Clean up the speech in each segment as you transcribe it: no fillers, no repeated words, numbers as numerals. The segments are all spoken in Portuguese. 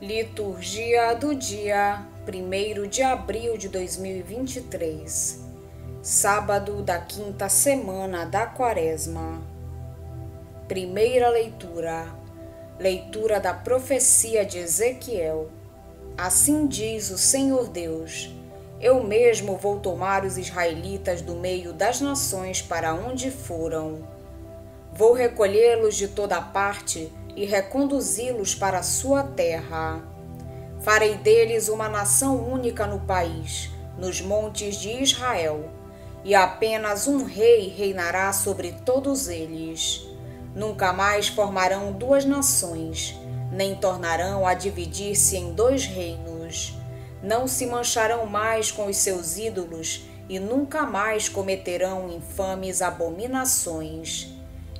Liturgia do dia 1º de abril de 2023, sábado da quinta semana da Quaresma. Primeira leitura, leitura da profecia de Ezequiel. Assim diz o Senhor Deus: eu mesmo vou tomar os israelitas do meio das nações para onde foram. Vou recolhê-los de toda parte e reconduzi-los para a sua terra. Farei deles uma nação única no país, nos montes de Israel, e apenas um rei reinará sobre todos eles. Nunca mais formarão duas nações, nem tornarão a dividir-se em dois reinos. Não se mancharão mais com os seus ídolos e nunca mais cometerão infames abominações.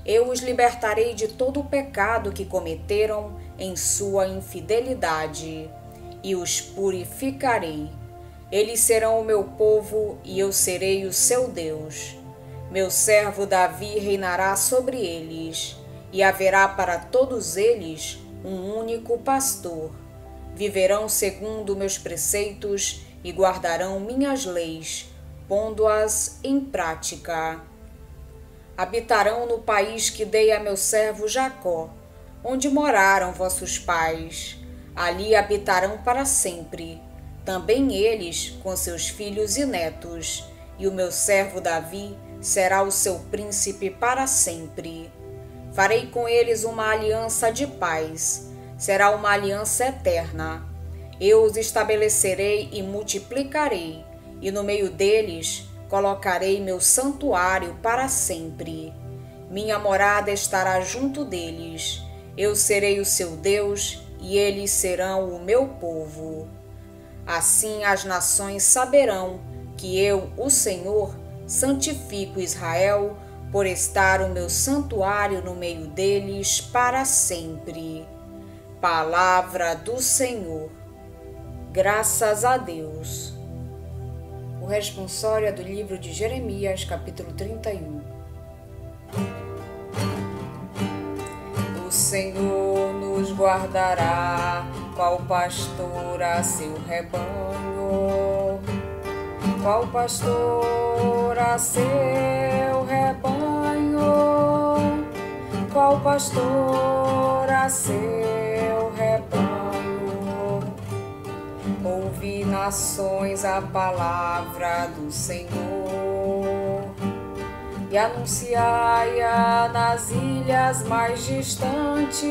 Eu os libertarei de todo o pecado que cometeram em sua infidelidade, e os purificarei. Eles serão o meu povo, e eu serei o seu Deus. Meu servo Davi reinará sobre eles, e haverá para todos eles um único pastor. Viverão segundo meus preceitos e guardarão minhas leis, pondo-as em prática. Habitarão no país que dei a meu servo Jacó, onde moraram vossos pais. Ali habitarão para sempre, também eles com seus filhos e netos, e o meu servo Davi será o seu príncipe para sempre. Farei com eles uma aliança de paz, será uma aliança eterna. Eu os estabelecerei e multiplicarei, e no meio deles colocarei meu santuário para sempre. Minha morada estará junto deles. Eu serei o seu Deus e eles serão o meu povo. Assim as nações saberão que eu, o Senhor, santifico Israel por estar o meu santuário no meio deles para sempre. Palavra do Senhor. Graças a Deus. O responsório é do livro de Jeremias, capítulo 31. O Senhor nos guardará, qual pastor a seu rebanho. Qual pastor a seu rebanho. Qual pastor a seu rebanho. Ouvi, nações, a palavra do Senhor, e anunciai-a nas ilhas mais distantes.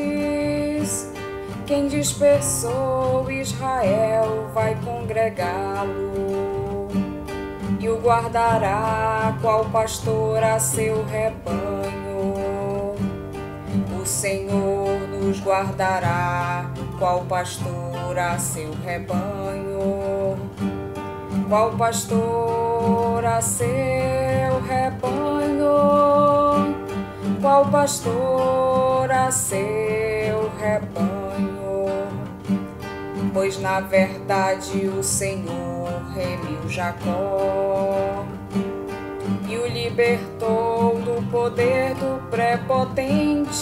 Quem dispersou Israel vai congregá-lo, e o guardará, qual pastor a seu rebanho. O Senhor nos guardará, qual pastor a seu rebanho. Qual pastor a seu rebanho. Qual pastor a seu rebanho. Pois na verdade o Senhor remiu Jacó e o libertou do poder do prepotente.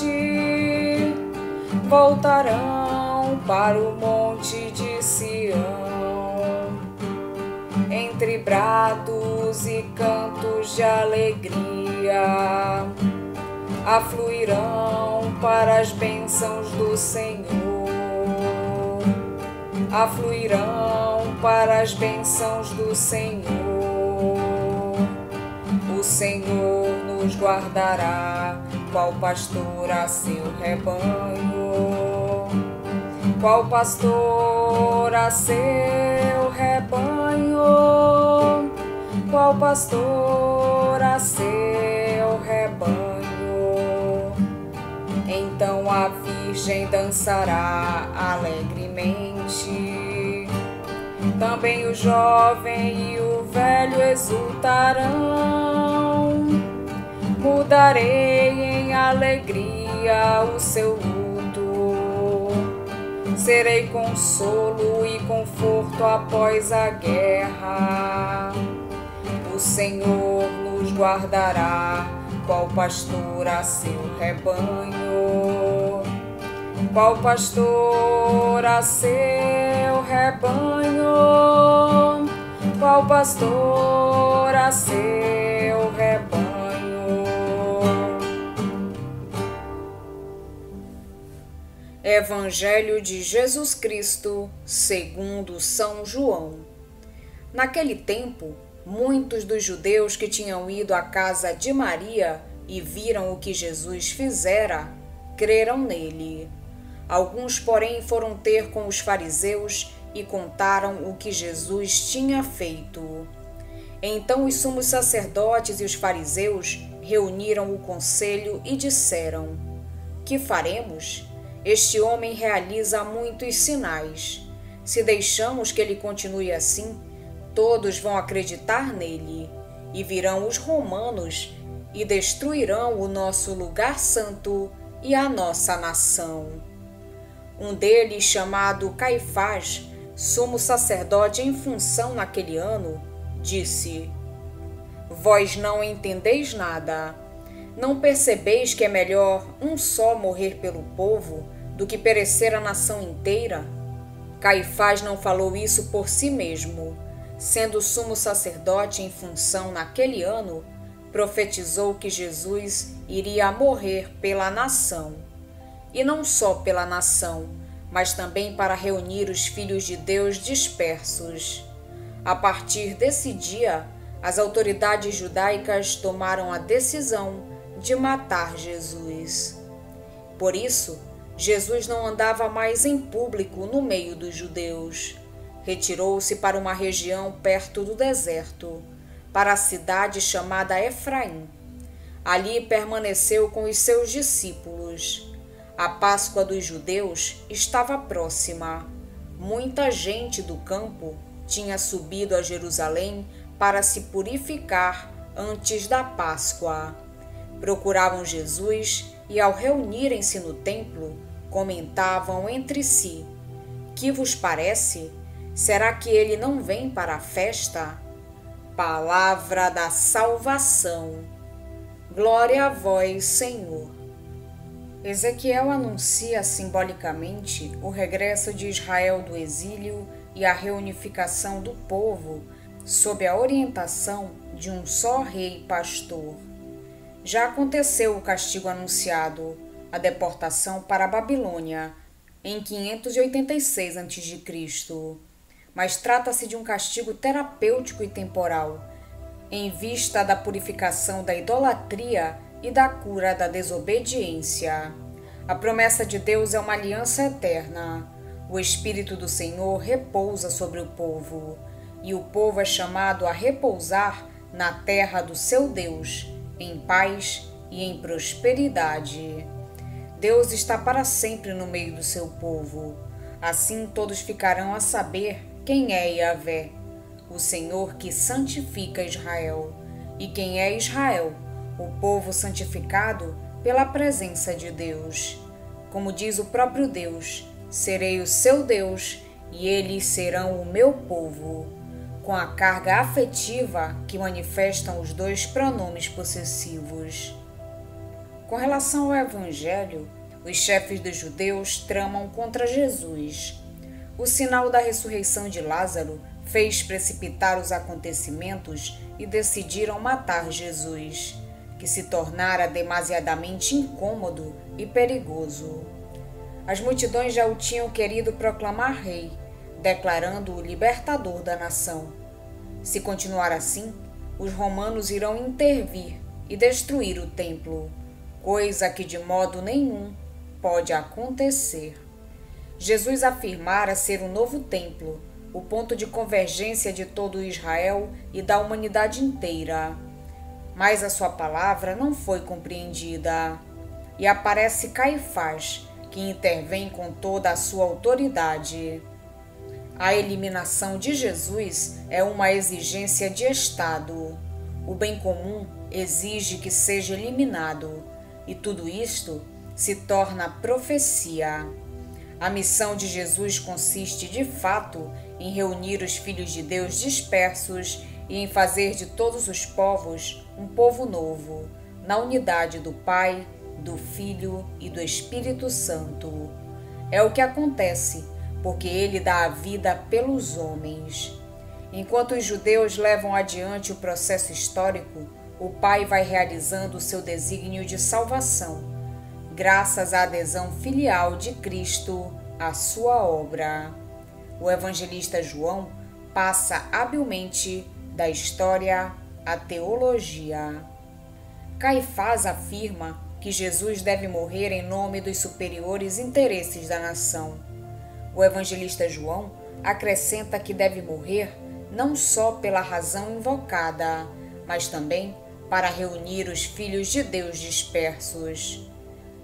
Voltarão para o monte de Sião, entre brados e cantos de alegria, afluirão para as bênçãos do Senhor, afluirão para as bênçãos do Senhor. O Senhor nos guardará, qual pastor a seu rebanho. Qual pastor a seu rebanho. Qual pastor a seu rebanho. Então a virgem dançará alegremente, também o jovem e o velho exultarão. Mudarei em alegria o seu luto, serei consolo e conforto após a guerra. O Senhor nos guardará, qual pastor a seu rebanho. Qual pastor a seu rebanho, qual pastor a seu rebanho. Evangelho de Jesus Cristo, segundo São João. Naquele tempo, muitos dos judeus que tinham ido à casa de Maria e viram o que Jesus fizera, creram nele. Alguns, porém, foram ter com os fariseus e contaram o que Jesus tinha feito. Então os sumos sacerdotes e os fariseus reuniram o conselho e disseram: que faremos? Este homem realiza muitos sinais. Se deixamos que ele continue assim, todos vão acreditar nele, e virão os romanos e destruirão o nosso lugar santo e a nossa nação. Um deles, chamado Caifás, sumo sacerdote em função naquele ano, disse: vós não entendeis nada. Não percebeis que é melhor um só morrer pelo povo do que perecer a nação inteira? Caifás não falou isso por si mesmo. Sendo sumo sacerdote em função naquele ano, profetizou que Jesus iria morrer pela nação. E não só pela nação, mas também para reunir os filhos de Deus dispersos. A partir desse dia, as autoridades judaicas tomaram a decisão de matar Jesus. Por isso, Jesus não andava mais em público no meio dos judeus. Retirou-se para uma região perto do deserto, para a cidade chamada Efraim. Ali permaneceu com os seus discípulos. A Páscoa dos judeus estava próxima. Muita gente do campo tinha subido a Jerusalém para se purificar antes da Páscoa. Procuravam Jesus e, ao reunirem-se no templo, comentavam entre si: que vos parece? Será que ele não vem para a festa? Palavra da salvação. Glória a vós, Senhor. Ezequiel anuncia simbolicamente o regresso de Israel do exílio e a reunificação do povo sob a orientação de um só rei pastor. Já aconteceu o castigo anunciado, a deportação para a Babilônia, em 586 a.C., mas trata-se de um castigo terapêutico e temporal, em vista da purificação da idolatria e da cura da desobediência. A promessa de Deus é uma aliança eterna. O Espírito do Senhor repousa sobre o povo, e o povo é chamado a repousar na terra do seu Deus, em paz e em prosperidade. Deus está para sempre no meio do seu povo. Assim todos ficarão a saber quem é Yahvé, o Senhor que santifica Israel. E quem é Israel? O povo santificado pela presença de Deus. Como diz o próprio Deus: serei o seu Deus e eles serão o meu povo, com a carga afetiva que manifestam os dois pronomes possessivos. Com relação ao Evangelho, os chefes dos judeus tramam contra Jesus. O sinal da ressurreição de Lázaro fez precipitar os acontecimentos e decidiram matar Jesus, que se tornara demasiadamente incômodo e perigoso. As multidões já o tinham querido proclamar rei, declarando-o libertador da nação. Se continuar assim, os romanos irão intervir e destruir o templo, coisa que de modo nenhum pode acontecer. Jesus afirmara ser o novo templo, o ponto de convergência de todo Israel e da humanidade inteira. Mas a sua palavra não foi compreendida. E aparece Caifás, que intervém com toda a sua autoridade. A eliminação de Jesus é uma exigência de Estado. O bem comum exige que seja eliminado, e tudo isto se torna profecia. A missão de Jesus consiste, de fato, em reunir os filhos de Deus dispersos e em fazer de todos os povos um povo novo, na unidade do Pai, do Filho e do Espírito Santo. É o que acontece, porque ele dá a vida pelos homens. Enquanto os judeus levam adiante o processo histórico, o Pai vai realizando o seu desígnio de salvação, graças à adesão filial de Cristo à sua obra. O evangelista João passa habilmente da história à teologia. Caifás afirma que Jesus deve morrer em nome dos superiores interesses da nação. O evangelista João acrescenta que deve morrer não só pela razão invocada, mas também para reunir os filhos de Deus dispersos,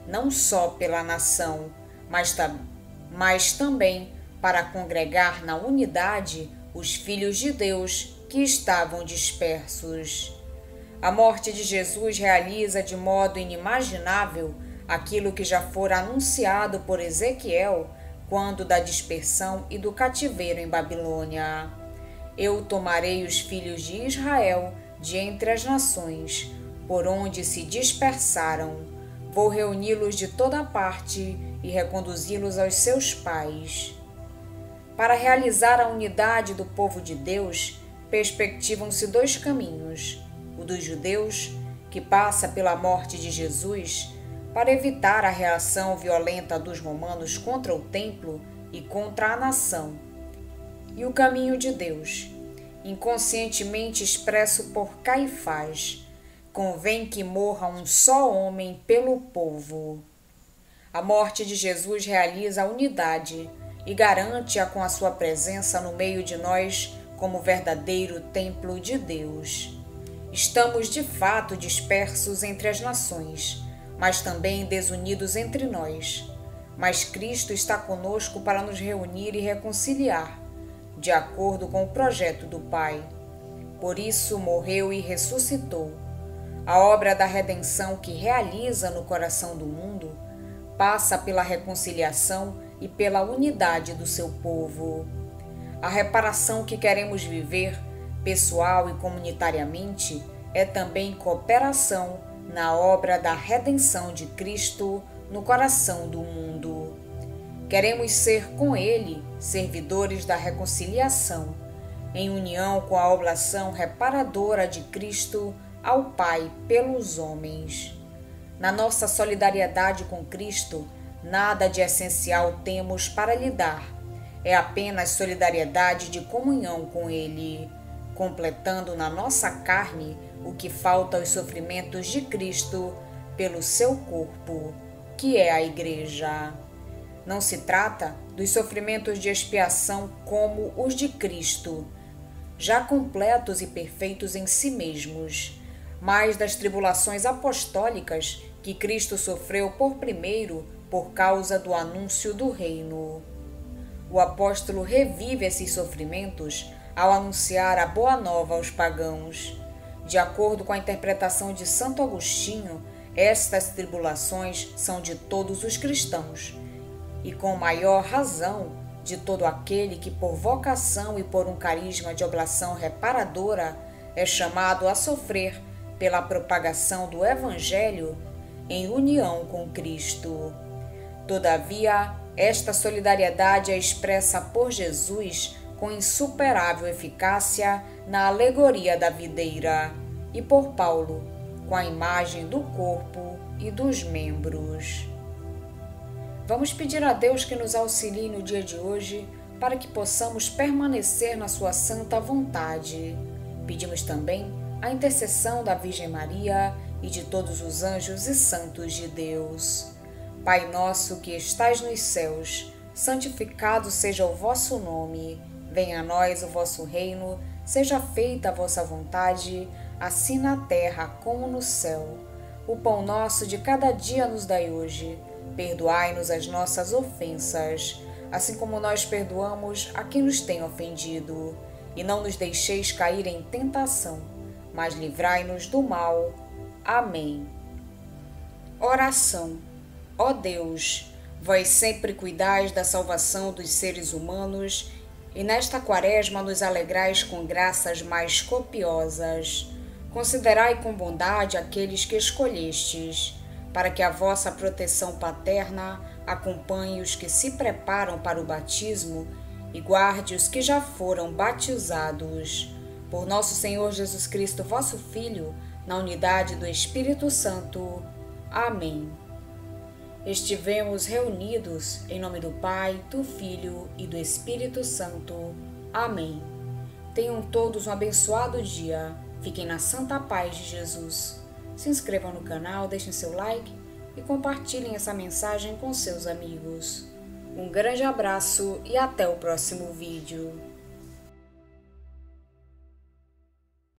não só pela nação, mas também para congregar na unidade os filhos de Deus que estavam dispersos. A morte de Jesus realiza de modo inimaginável aquilo que já fora anunciado por Ezequiel quando da dispersão e do cativeiro em Babilônia. Eu tomarei os filhos de Israel de entre as nações, por onde se dispersaram. Vou reuni-los de toda parte e reconduzi-los aos seus pais. Para realizar a unidade do povo de Deus, perspectivam-se dois caminhos: o dos judeus, que passa pela morte de Jesus, para evitar a reação violenta dos romanos contra o templo e contra a nação, e o caminho de Deus, inconscientemente expresso por Caifás: convém que morra um só homem pelo povo. A morte de Jesus realiza a unidade e garante-a com a sua presença no meio de nós como verdadeiro templo de Deus. Estamos de fato dispersos entre as nações, mas também desunidos entre nós. Mas Cristo está conosco para nos reunir e reconciliar, de acordo com o projeto do Pai. Por isso morreu e ressuscitou. A obra da redenção que realiza no coração do mundo passa pela reconciliação e pela unidade do seu povo. A reparação que queremos viver, pessoal e comunitariamente, é também cooperação na obra da redenção de Cristo no coração do mundo. Queremos ser com Ele servidores da reconciliação, em união com a oblação reparadora de Cristo ao Pai pelos homens. Na nossa solidariedade com Cristo, nada de essencial temos para lhe dar. É apenas solidariedade de comunhão com Ele, completando na nossa carne o que falta aos sofrimentos de Cristo pelo seu corpo, que é a Igreja. Não se trata dos sofrimentos de expiação como os de Cristo, já completos e perfeitos em si mesmos, mas das tribulações apostólicas que Cristo sofreu por primeiro por causa do anúncio do reino. O apóstolo revive esses sofrimentos ao anunciar a boa nova aos pagãos. De acordo com a interpretação de Santo Agostinho, estas tribulações são de todos os cristãos, e com maior razão de todo aquele que por vocação e por um carisma de oblação reparadora é chamado a sofrer pela propagação do Evangelho em união com Cristo. Todavia, esta solidariedade é expressa por Jesus com insuperável eficácia na alegoria da videira e por Paulo com a imagem do corpo e dos membros. Vamos pedir a Deus que nos auxilie no dia de hoje para que possamos permanecer na sua santa vontade. Pedimos também a intercessão da Virgem Maria e de todos os anjos e santos de Deus. Pai nosso que estais nos céus, santificado seja o vosso nome. Venha a nós o vosso reino, seja feita a vossa vontade, assim na terra como no céu. O pão nosso de cada dia nos dai hoje. Perdoai-nos as nossas ofensas, assim como nós perdoamos a quem nos tem ofendido. E não nos deixeis cair em tentação, mas livrai-nos do mal. Amém. Oração. Ó Deus, vós sempre cuidais da salvação dos seres humanos e nesta quaresma nos alegrais com graças mais copiosas. Considerai com bondade aqueles que escolhestes, para que a vossa proteção paterna Acompanhe os que se preparam para o batismo e guarde os que já foram batizados. Por nosso Senhor Jesus Cristo, vosso Filho, na unidade do Espírito Santo. Amém. Estivemos reunidos em nome do Pai, do Filho e do Espírito Santo. Amém. Tenham todos um abençoado dia. Fiquem na santa paz de Jesus. Se inscrevam no canal, deixem seu like e compartilhem essa mensagem com seus amigos. Um grande abraço e até o próximo vídeo.